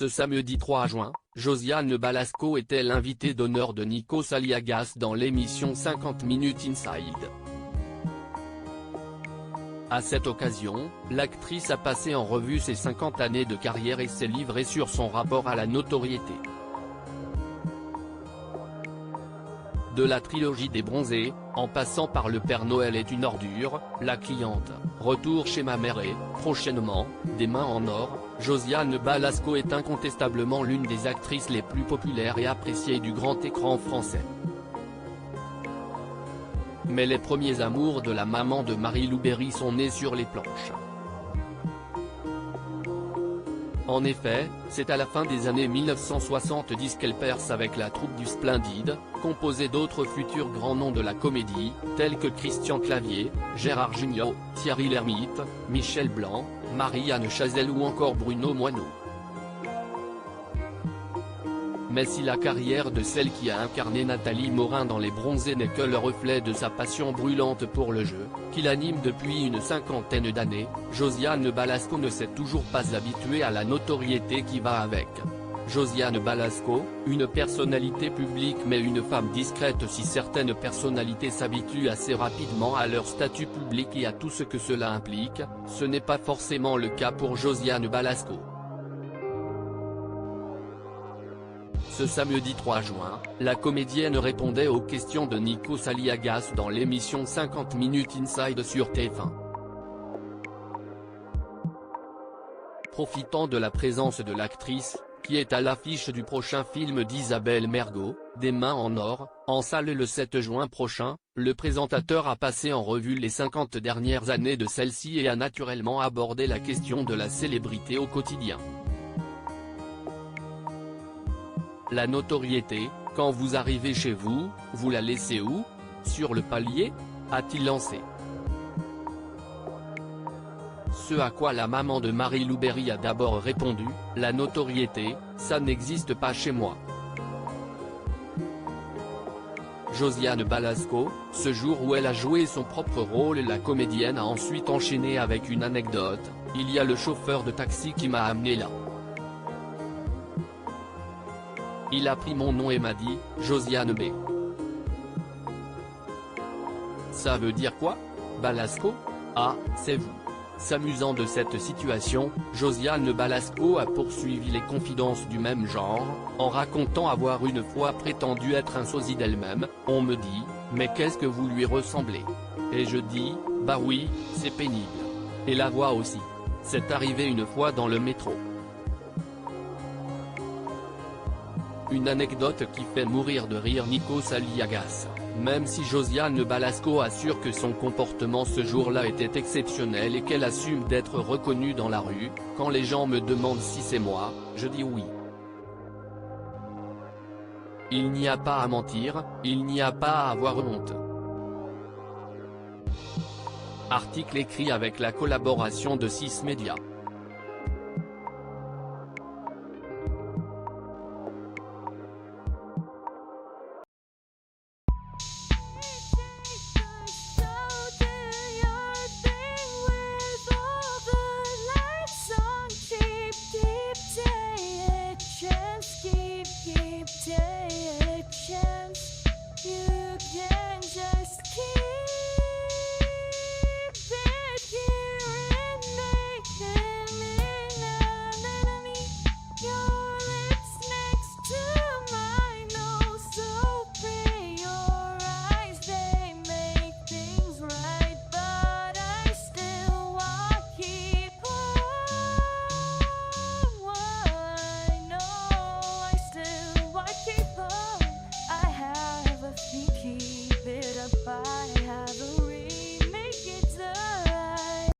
Ce samedi 3 juin, Josiane Balasco était l'invitée d'honneur de Nikos Aliagas dans l'émission 50 Minutes Inside. À cette occasion, l'actrice a passé en revue ses 50 années de carrière et s'est livrée sur son rapport à la notoriété. De la trilogie des bronzés, en passant par Le Père Noël est une ordure, La cliente, Retour chez ma mère et, prochainement, Des mains en or, Josiane Balasco est incontestablement l'une des actrices les plus populaires et appréciées du grand écran français. Mais les premiers amours de la maman de Marie-Lou Berry sont nés sur les planches. En effet, c'est à la fin des années 1970 qu'elle perce avec la troupe du Splendide, composée d'autres futurs grands noms de la comédie, tels que Christian Clavier, Gérard Jugnot, Thierry Lhermitte, Michel Blanc, Marie-Anne Chazelle ou encore Bruno Moineau. Mais si la carrière de celle qui a incarné Nathalie Morin dans Les Bronzés n'est que le reflet de sa passion brûlante pour le jeu, qui l'anime depuis une cinquantaine d'années, Josiane Balasco ne s'est toujours pas habituée à la notoriété qui va avec. Josiane Balasco, une personnalité publique mais une femme discrète. Si certaines personnalités s'habituent assez rapidement à leur statut public et à tout ce que cela implique, ce n'est pas forcément le cas pour Josiane Balasco. Ce samedi 3 juin, la comédienne répondait aux questions de Nikos Aliagas dans l'émission 50 Minutes Inside sur TF1. Profitant de la présence de l'actrice, qui est à l'affiche du prochain film d'Isabelle Mergo, Des mains en or, en salle le 7 juin prochain, le présentateur a passé en revue les 50 dernières années de celle-ci et a naturellement abordé la question de la célébrité au quotidien. La notoriété, quand vous arrivez chez vous, vous la laissez où? Sur le palier? A-t-il lancé. Ce à quoi la maman de Marie-Lou Berry a d'abord répondu, la notoriété, ça n'existe pas chez moi. Josiane Balasco, ce jour où elle a joué son propre rôle, la comédienne a ensuite enchaîné avec une anecdote: il y a le chauffeur de taxi qui m'a amené là. Il a pris mon nom et m'a dit, Josiane B. Ça veut dire quoi, Balasco? Ah, c'est vous. S'amusant de cette situation, Josiane Balasco a poursuivi les confidences du même genre, en racontant avoir une fois prétendu être un sosie d'elle-même. On me dit, mais qu'est-ce que vous lui ressemblez? Et je dis, bah oui, c'est pénible. Et la voix aussi. C'est arrivé une fois dans le métro. Une anecdote qui fait mourir de rire Nikos Aliagas, même si Josiane Balasco assure que son comportement ce jour-là était exceptionnel et qu'elle assume d'être reconnue dans la rue. Quand les gens me demandent si c'est moi, je dis oui. Il n'y a pas à mentir, il n'y a pas à avoir honte. Article écrit avec la collaboration de 6 Médias.